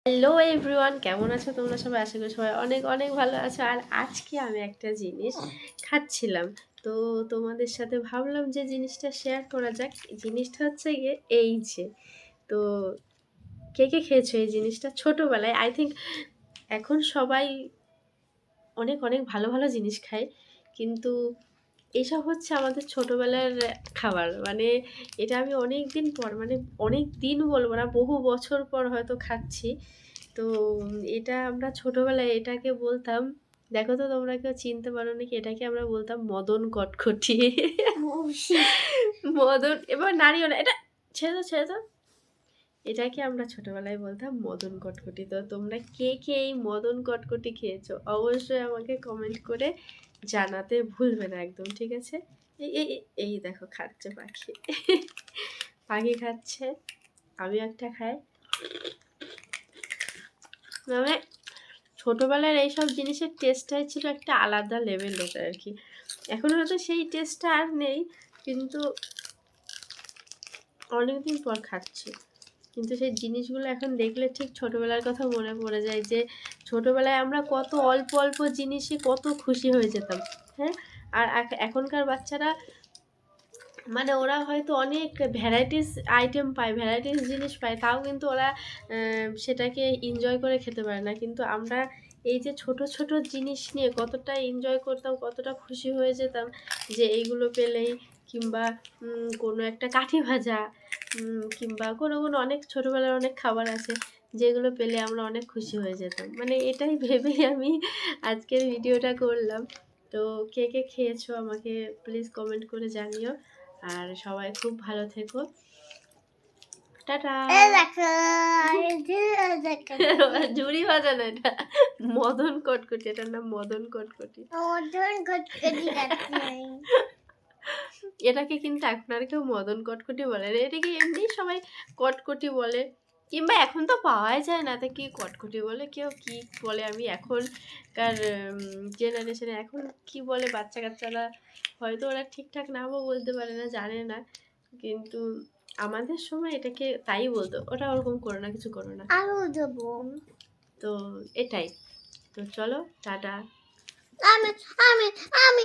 Hello everyone, কেমন আছো তোমরা সবাই? আশা করি সবাই অনেক অনেক ভালো আছো। আর আজকে আমি একটা জিনিস খাচ্ছিলাম, তো তোমাদের সাথে ভাবলাম যে জিনিসটা শেয়ার করা যাক। জিনিসটা হচ্ছে গিয়ে এই যে, তো কে কে খেয়েছো এই জিনিসটা ছোটোবেলায়? আই থিঙ্ক এখন সবাই অনেক অনেক ভালো ভালো জিনিস খায়, কিন্তু এসব হচ্ছে আমাদের ছোটোবেলার খাবার। মানে এটা আমি অনেক দিন পর, মানে অনেক দিন বলবো না, বহু বছর পর হয়তো খাচ্ছি। তো এটা আমরা ছোটোবেলায় এটাকে বলতাম, দেখো তো তোমরা কেউ চিনতে পারো নাকি, এটাকে আমরা বলতাম মদন কটকটি। মদন, এবার নারীও না, এটা ছেড়ে দাও ছেড়ে দাও। এটাকে আমরা ছোটবেলায় বলতাম মদন কটকটি। তো তোমরা কে কে এই মদন কটকটি খেয়েছো অবশ্যই আমাকে কমেন্ট করে জানাতে ভুলবে না একদম, ঠিক আছে? এই এই এই দেখো খাচ্ছে পাখি। পাখি খাচ্ছে, আমি একটা খাই। মানে ছোটোবেলার এইসব জিনিসের টেস্টটাই ছিল একটা আলাদা লেভেলের আর কি। এখন হয়তো সেই টেস্টটা আর নেই, কিন্তু অনেকদিন পর খাচ্ছি। কিন্তু সেই জিনিসগুলো এখন দেখলে ঠিক ছোটোবেলার কথা মনে পড়ে যায়, যে ছোটোবেলায় আমরা কত অল্প অল্প জিনিসে কত খুশি হয়ে যেতাম। হ্যাঁ, আর এখনকার বাচ্চারা, মানে ওরা হয়তো অনেক ভ্যারাইটিস আইটেম পায়, ভ্যারাইটিস জিনিস পায়, তাও কিন্তু ওরা সেটাকে এনজয় করে খেতে পারে না। কিন্তু আমরা এই যে ছোট ছোট জিনিস নিয়ে কতটা এনজয় করতাম, কতটা খুশি হয়ে যেতাম যে এইগুলো পেলেই, কিংবা কোনো একটা কাঠি ভাজা, কিংবা কোনো কোনো অনেক ছোটোবেলার অনেক খাবার আছে যেগুলো পেলে আমরা অনেক খুশি হয়ে যেতাম। মানে এটাই ভেবেই আমি আজকের ভিডিওটা করলাম। তো কে কে খেয়েছো আমাকে প্লিজ কমেন্ট করে জানিও। আর সবাই খুব ভালো থেকো, টাটা। ঝুড়ি ভাজা না, এটা মদন কটকটি, এটার নাম মদন কটকটি। এটাকে কিন্তু এখন আর কেউ মদন কটকটি বলে না, এটাকে এমনি সবাই কটকটি বলে, কিংবা এখন তো পাওয়াই যায় না, তো কি কটকটি বলে, কেউ কি বলে, আমি এখনকার জেনারেশনে এখন কি বলে বাচ্চা কাচ্চারা, হয়তো ওরা ঠিকঠাক নামও বলতে পারে না, জানে না। কিন্তু আমাদের সময় এটাকে তাই বলতো, ওটা ওরকম করো না, কিছু করো না। তো এটাই, তো চলো টাটা। আমি আমি আমি